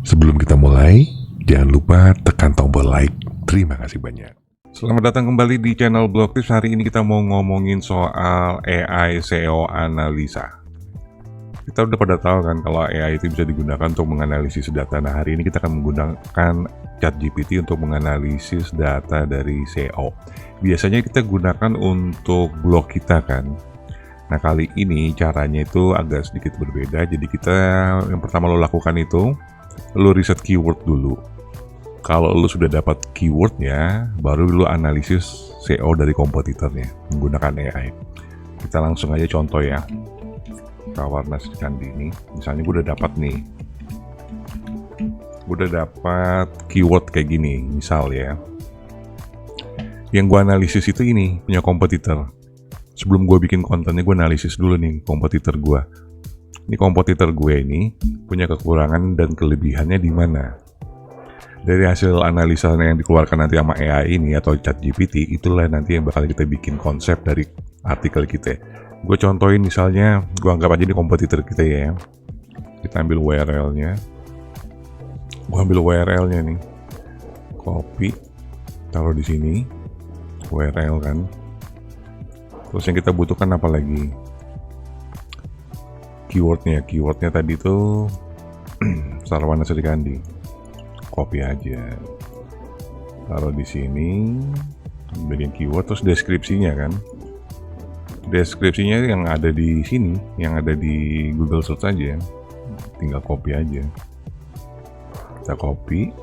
Sebelum kita mulai, jangan lupa tekan tombol like. Terima kasih banyak. Selamat datang kembali di channel Blog Tips. Hari ini kita mau ngomongin soal AI SEO analisa. Kita udah pada tahu kan kalau AI itu bisa digunakan untuk menganalisis data. Nah, hari ini kita akan menggunakan ChatGPT untuk menganalisis data dari SEO. Biasanya kita gunakan untuk blog kita kan. Nah, kali ini caranya itu agak sedikit berbeda. Jadi kita yang pertama lo lakukan itu, lo riset keyword dulu. Kalau lo sudah dapat keywordnya, baru lo analisis SEO dari kompetitornya menggunakan AI. Kita langsung aja contoh ya. Warna Sri Kandi ini, misalnya gue udah dapat nih. Gue udah dapat keyword kayak gini, misal ya. Yang gue analisis itu ini, punya kompetitor. Sebelum gue bikin kontennya, gue analisis dulu nih kompetitor gue. Ini kompetitor gue ini punya kekurangan dan kelebihannya di mana. Dari hasil analisa yang dikeluarkan nanti sama AI ini atau ChatGPT, itulah nanti yang bakal kita bikin konsep dari artikel kita. Gue contohin misalnya, gue anggap aja ini kompetitor kita ya. Kita ambil URL-nya. Gue ambil URL-nya nih. Copy, taruh di sini. URL kan. Terus yang kita butuhkan apa lagi? Keywordnya tadi tuh Sarwana Sri Kandi. Copy aja, taruh di sini, bagian keyword, terus deskripsinya kan. Deskripsinya yang ada di sini, yang ada di Google Search aja, tinggal copy aja. Kita copy,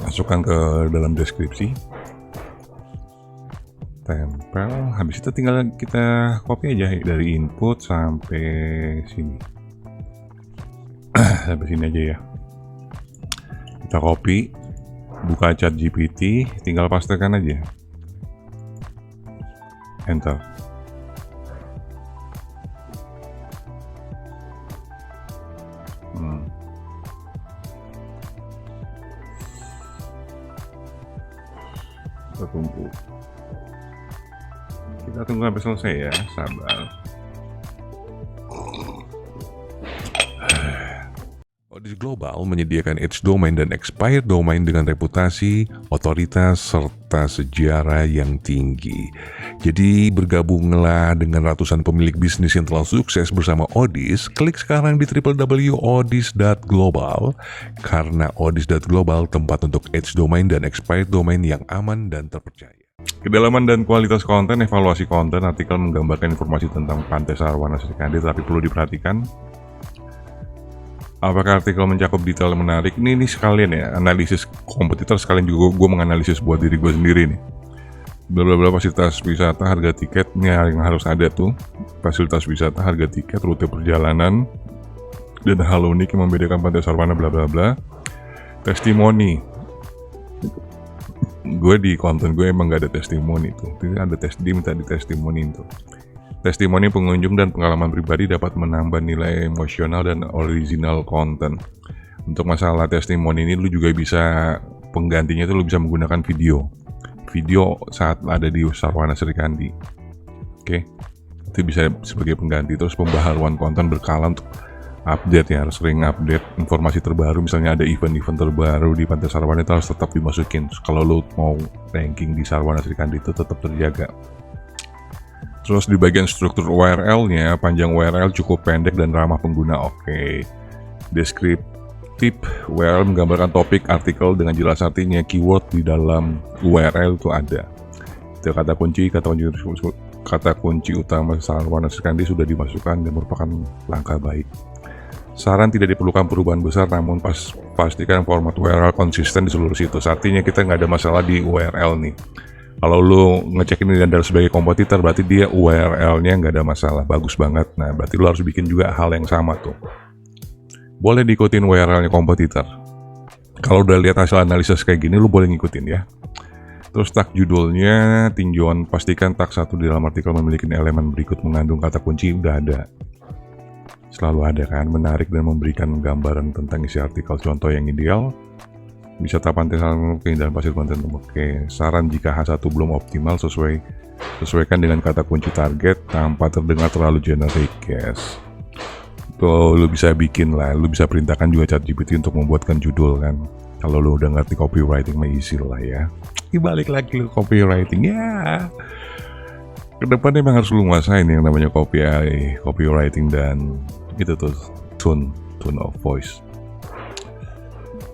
masukkan ke dalam deskripsi, tempel. Habis itu tinggal kita copy aja dari input sampai sini. Sampai sini aja ya. Kita copy, buka ChatGPT, tinggal pastekan aja. Enter. Kita tunggu sampai selesai ya, sabar. Odys Global menyediakan edge domain dan expired domain dengan reputasi, otoritas, serta sejarah yang tinggi. Jadi bergabunglah dengan ratusan pemilik bisnis yang telah sukses bersama Odys. Klik sekarang di www.odys.global karena Odys.global tempat untuk edge domain dan expired domain yang aman dan terpercaya. Kedalaman dan kualitas konten, evaluasi konten, artikel menggambarkan informasi tentang Pantai Sarwana Sri Kandi, tapi perlu diperhatikan. Apakah artikel mencakup detail yang menarik? Ini sekalian ya, analisis kompetitor, sekalian juga gue menganalisis buat diri gue sendiri nih. Blablabla fasilitas wisata, harga tiket, ini yang harus ada tuh. Fasilitas wisata, harga tiket, rute perjalanan, dan hal unik yang membedakan Pantai Sarwana, blablabla. Testimoni. Gue di konten gue emang gak ada testimoni tuh. Ini ada dia minta di testimoni tuh. Testimoni pengunjung dan pengalaman pribadi dapat menambah nilai emosional dan original konten. Untuk masalah testimoni ini, lu juga bisa penggantinya itu lu bisa menggunakan video saat ada di Sarwana Sri Kandi. Oke, itu bisa sebagai pengganti. Terus pembaharuan konten berkala untuk update ya, harus sering update informasi terbaru. Misalnya ada event-event terbaru di Pantai Sarwana, itu harus tetap dimasukin. Kalau lu mau ranking di Sarwana Sri Kandi itu tetap terjaga. Terus di bagian struktur URL-nya, panjang URL cukup pendek dan ramah pengguna. Oke. Deskriptif URL menggambarkan topik artikel dengan jelas artinya. Keyword di dalam URL itu ada. Itu kata kunci utama Sarwana Sri Kandi sudah dimasukkan dan merupakan langkah baik. Saran tidak diperlukan perubahan besar, namun pastikan format URL konsisten di seluruh situs. Artinya kita nggak ada masalah di URL nih. Kalau lu ngecek ini dan sebagai kompetitor, berarti dia URL-nya nggak ada masalah, bagus banget. Nah, berarti lu harus bikin juga hal yang sama tuh. Boleh diikutin URL-nya kompetitor. Kalau udah lihat hasil analisis kayak gini, lu boleh ngikutin ya. Terus tag judulnya, tinjauan, pastikan tag 1 di dalam artikel memiliki elemen berikut mengandung kata kunci, udah ada. Selalu ada kan, menarik dan memberikan gambaran tentang isi artikel. Contoh yang ideal, Wisata pantai Saran keindahan pasir konten. Oke, saran jika H1 belum optimal sesuaikan dengan kata kunci target tanpa terdengar terlalu generik, guys. Tuh, lu bisa bikin lah, lu bisa perintahkan juga ChatGPT untuk membuatkan judul kan. Kalau lu udah ngerti copywriting mah easy lah ya. Balik lagi lu copywriting ya. Kedepannya emang harus lu nguasain yang namanya copywriting dan itu tuh tone of voice.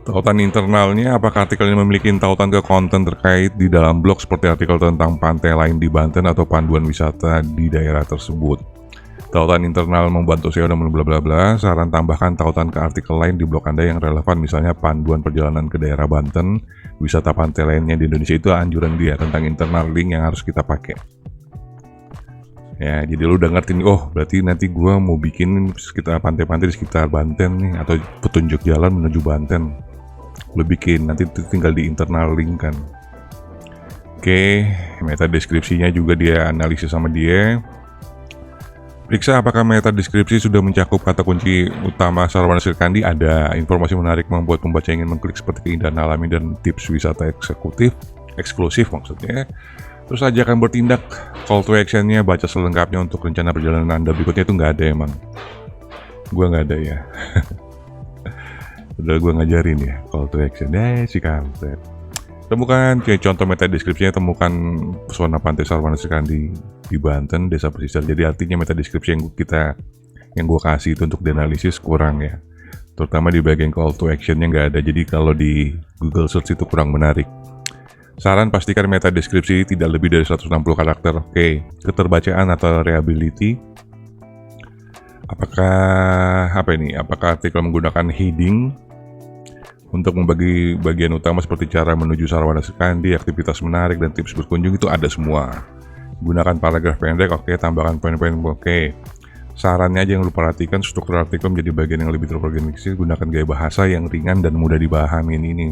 Tautan internalnya, apakah artikel ini memiliki tautan ke konten terkait di dalam blog seperti artikel tentang pantai lain di Banten atau panduan wisata di daerah tersebut. Tautan internal membantu SEO dan bla bla bla. Saran tambahkan tautan ke artikel lain di blog Anda yang relevan, misalnya panduan perjalanan ke daerah Banten, wisata pantai lainnya di Indonesia. Itu anjuran dia tentang internal link yang harus kita pakai. Ya, jadi lu udah ngerti nih, oh berarti nanti gua mau bikin sekitar pantai-pantai di sekitar Banten nih, atau petunjuk jalan menuju Banten. Lu bikin, nanti tinggal di internal link kan. Oke, meta deskripsinya juga dia analisis sama dia. Periksa apakah meta deskripsi sudah mencakup kata kunci utama Sarwana Srikandi. Ada informasi menarik membuat pembaca ingin mengklik seperti keindahan alami dan tips wisata eksklusif maksudnya. Terus ajakan bertindak, call to actionnya baca selengkapnya untuk rencana perjalanan Anda berikutnya. Itu nggak ada emang. Gua nggak ada ya. Udah gue ngajarin ya call to action si kampret. Temukan contoh meta deskripsinya, temukan pesona pantai Sarwana Srikandi di Banten, desa pesisir. Jadi artinya meta deskripsi yang gue kasih itu untuk dianalisis kurang ya, terutama di bagian call to actionnya nggak ada. Jadi kalau di Google Search itu kurang menarik. Saran, pastikan meta deskripsi tidak lebih dari 160 karakter. Oke, keterbacaan atau readability. Apakah artikel menggunakan heading untuk membagi bagian utama seperti cara menuju Sarwana Srikandi, aktivitas menarik, dan tips berkunjung. Itu ada semua. Gunakan paragraf pendek, oke. Tambahkan poin-poin, oke. Sarannya aja yang lu perhatikan, struktur artikel menjadi bagian yang lebih terorganisir. Gunakan gaya bahasa yang ringan dan mudah dipahamin ini.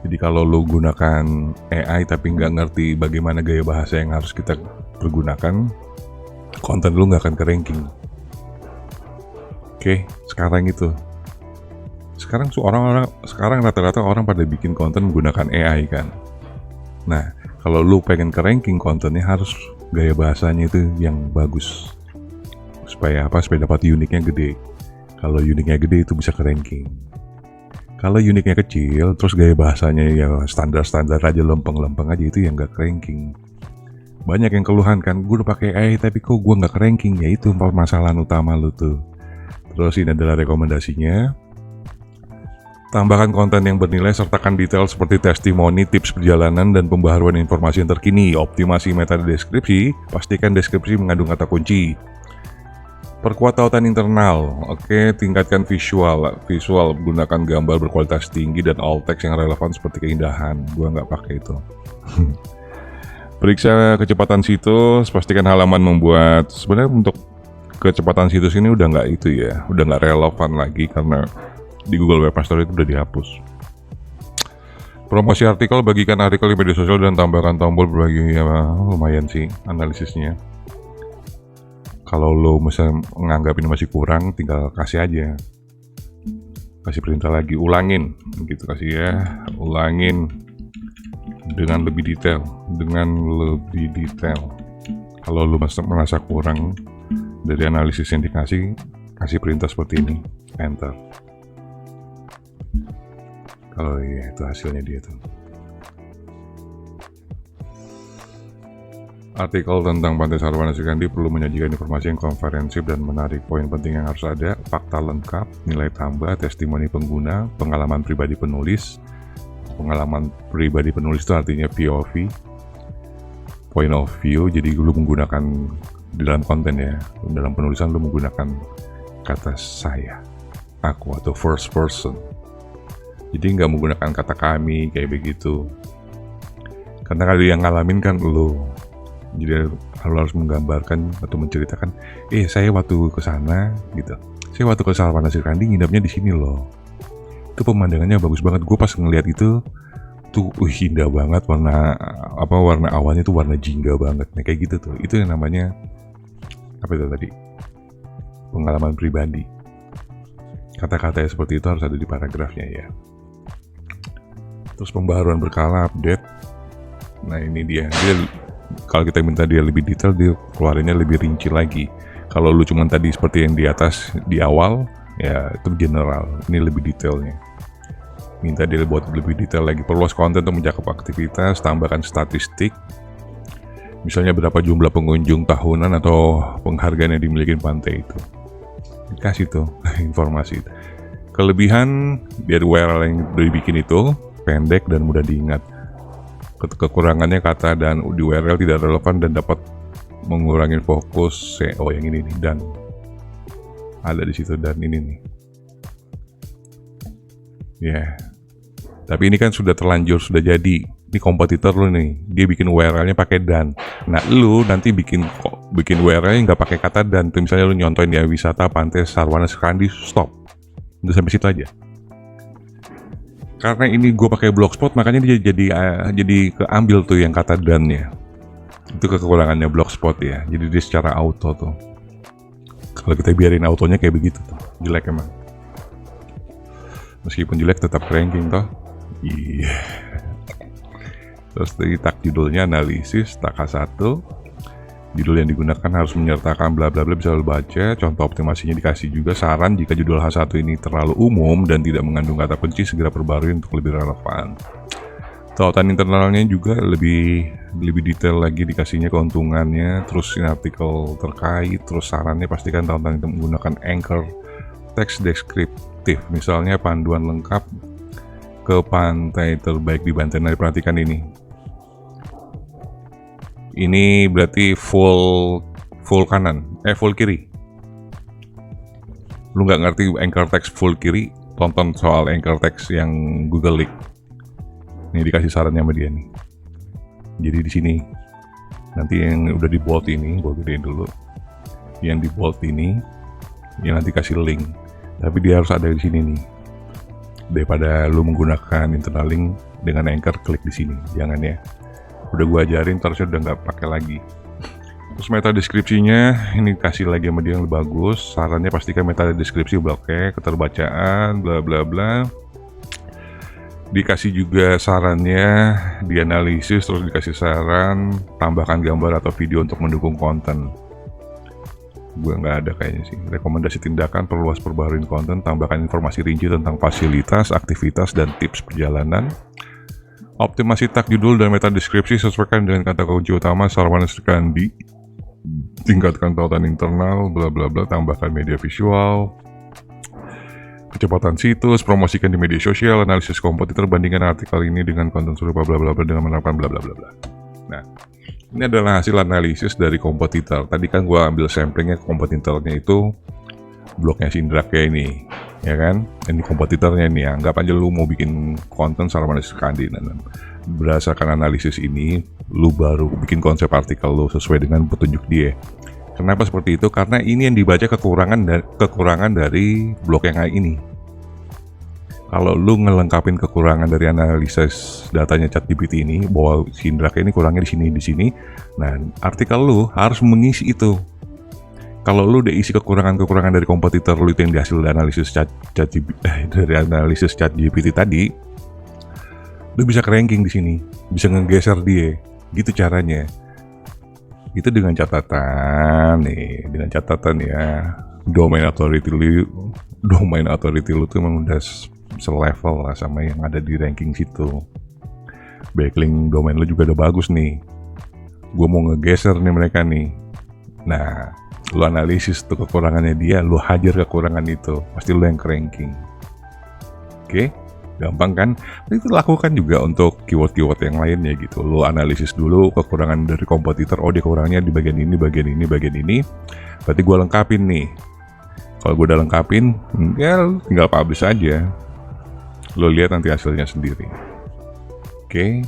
Jadi kalau lu gunakan AI tapi nggak ngerti bagaimana gaya bahasa yang harus kita pergunakan, konten lu nggak akan ke-ranking. Oke, sekarang itu. Sekarang rata-rata orang pada bikin konten menggunakan AI kan. Nah, kalau lu pengen ke-ranking kontennya harus gaya bahasanya itu yang bagus. Supaya dapat uniknya gede. Kalau uniknya gede itu bisa ke-ranking. Kalau uniknya kecil, terus gaya bahasanya ya standar-standar aja, lempeng-lempeng aja, itu yang nggak ke-ranking. Banyak yang keluhan kan, gue udah pakai AI tapi kok gue nggak ke-ranking. Ya itu permasalahan utama lu tuh. Terus ini adalah rekomendasinya. Tambahkan konten yang bernilai, sertakan detail seperti testimoni, tips perjalanan, dan pembaharuan informasi yang terkini. Optimasi meta deskripsi, pastikan deskripsi mengandung kata kunci. Perkuat tautan internal, oke. Tingkatkan visual, gunakan gambar berkualitas tinggi dan alt text yang relevan seperti keindahan. Gua nggak pakai itu. Periksa kecepatan situs, pastikan halaman membuat. Sebenarnya untuk kecepatan situs ini udah nggak relevan lagi karena di Google Webmaster Store itu udah dihapus. Promosi artikel, bagikan artikel di media sosial dan tambahkan tombol berbagi. Ya lumayan sih analisisnya. Kalau lo misalnya menganggap ini masih kurang, tinggal kasih aja. Kasih perintah lagi, ulangin gitu, ulangin dengan lebih detail. Kalau lo merasa kurang dari analisis yang dikasih, kasih perintah seperti ini, enter. Kalau iya, itu hasilnya dia tuh. Artikel tentang Pantai Sarwana Srikandi perlu menyajikan informasi yang komprehensif dan menarik. Poin penting yang harus ada, fakta lengkap, nilai tambah, testimoni pengguna, pengalaman pribadi penulis. Pengalaman pribadi penulis itu artinya POV, point of view. Jadi lu menggunakan di dalam konten ya, dalam penulisan lu menggunakan kata saya, aku, atau first person. Jadi nggak menggunakan kata kami kayak begitu. Karena kalau yang ngalamin kan lu. Jadi lu harus menggambarkan atau menceritakan, saya waktu ke sana gitu. Saya waktu ke Sarwana Srikandi nginapnya di sini loh. Itu pemandangannya bagus banget. Gue pas ngeliat itu tuh indah banget, warna awannya tuh warna jingga banget. Nah, kayak gitu tuh. Itu yang namanya apa itu tadi? Pengalaman pribadi. Kata-kata seperti itu harus ada di paragrafnya ya. Terus pembaharuan berkala, update. Nah ini dia kalau kita minta dia lebih detail, dia keluarinnya lebih rinci lagi. Kalau lu cuman tadi seperti yang di atas di awal, ya itu general. Ini lebih detailnya. Minta dia buat lebih detail lagi, perluas konten untuk mencakup aktivitas, tambahkan statistik. Misalnya berapa jumlah pengunjung tahunan atau penghargaan yang dimiliki pantai itu. Dikasih tuh informasi. Kelebihan dari URL yang dibikin itu pendek dan mudah diingat. Kekurangannya kata dan di URL tidak relevan dan dapat mengurangi fokus. Oh yang ini nih, dan ada di situ dan ini nih. Ya. Tapi ini kan sudah terlanjur, sudah jadi. Ini kompetitor lu nih, dia bikin URL-nya pakai dan. Nah, lu nanti bikin URL-nya nggak pakai kata dan. Tuh misalnya lu nyontoin ya wisata Pantai Sarwana Sekandi, stop. Udah sampai situ aja. Karena ini gue pakai Blogspot, makanya dia jadi keambil tuh yang kata dan-nya. Itu kekurangannya Blogspot ya. Jadi dia secara auto tuh. Kalau kita biarin autonya kayak begitu tuh, jelek emang. Meskipun jelek tetap ranking toh. Iya. Terus dari tag judulnya analisis, tag H1. Judul yang digunakan harus menyertakan bla bla bla, bisa lo baca. Contoh optimasinya dikasih juga. Saran jika judul H1 ini terlalu umum dan tidak mengandung kata kunci, segera perbarui untuk lebih relevan. Tautan internalnya juga lebih detail lagi, dikasihnya keuntungannya, terus ini artikel terkait, terus sarannya pastikan tautan itu menggunakan anchor teks deskriptif, misalnya panduan lengkap ke pantai terbaik di Banten. Nah, perhatikan ini. Ini berarti full kanan, full kiri. Lu nggak ngerti anchor text full kiri, tonton soal anchor text yang Google Leak. Ini dikasih sarannya sama dia nih. Jadi di sini nanti yang udah di bold ini, gue gedein dulu. Yang di bold ini, yang nanti kasih link. Tapi dia harus ada di sini nih. Daripada lu menggunakan internal link dengan anchor, klik di sini. Jangan ya. Udah gue ajarin, terusnya udah nggak pakai lagi. Terus meta deskripsinya ini kasih lagi sama dia yang lebih bagus. Sarannya pastikan meta deskripsi oke, keterbacaan, bla bla bla. Dikasih juga sarannya, dianalisis, terus dikasih saran, tambahkan gambar atau video untuk mendukung konten. Gue nggak ada kayaknya sih. Rekomendasi tindakan, perluas perbaharuin konten, tambahkan informasi rinci tentang fasilitas, aktivitas, dan tips perjalanan. Optimasi tag judul dan meta deskripsi sesuaikan dengan kata kunci utama Sarwana Sekandi. Tingkatkan tautan internal, bla bla bla, tambahkan media visual. Kecepatan situs, promosikan di media sosial, analisis kompetitor, bandingkan artikel ini dengan konten serupa bla bla bla dengan menerapkan bla bla bla bla. Nah, ini adalah hasil analisis dari kompetitor. Tadi kan gua ambil samplingnya kompetitornya itu blognya Sindrak kayak ini, ya kan? Ini kompetitornya nih, anggap aja lu mau bikin konten Sarwana Sekandi. Berdasarkan analisis ini, lu baru bikin konsep artikel lu sesuai dengan petunjuk dia. Kenapa seperti itu? Karena ini yang dibaca kekurangan dari blog yang kayak ini. Kalau lu ngelengkapin kekurangan dari analisis datanya ChatGPT ini, bahwa Sindrak ini kurangnya di sini. Nah, artikel lu harus mengisi itu. Kalau lu udah isi kekurangan dari kompetitor lu itu yang dihasil dari analisis ChatGPT tadi, lu bisa ranking di sini, bisa ngegeser dia, gitu caranya. Itu dengan catatan ya, domain authority lu tuh memang udah selevel lah sama yang ada di ranking situ. Backlink domain lu juga udah bagus nih. Gue mau ngegeser nih mereka nih. Nah, lu analisis tuh kekurangannya dia, lu hajar kekurangan itu, pasti lu yang ranking. Oke? Gampang kan? Itu lakukan juga untuk keyword-keyword yang lainnya gitu. Lu analisis dulu kekurangan dari kompetitor. Oh, dia kurangnya di bagian ini. Berarti gue lengkapin nih. Kalau gue udah lengkapin, ya tinggal publish aja. Lu lihat nanti hasilnya sendiri. Oke?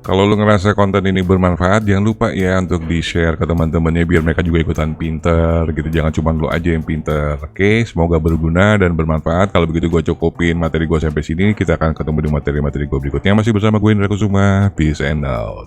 Kalau lu ngerasa konten ini bermanfaat, jangan lupa ya untuk di-share ke teman-temannya biar mereka juga ikutan pinter gitu. Jangan cuma lu aja yang pinter. Oke, semoga berguna dan bermanfaat. Kalau begitu gue cukupin materi gue sampai sini. Kita akan ketemu di materi-materi gue berikutnya. Masih bersama gue Indra Kusuma. Peace and out.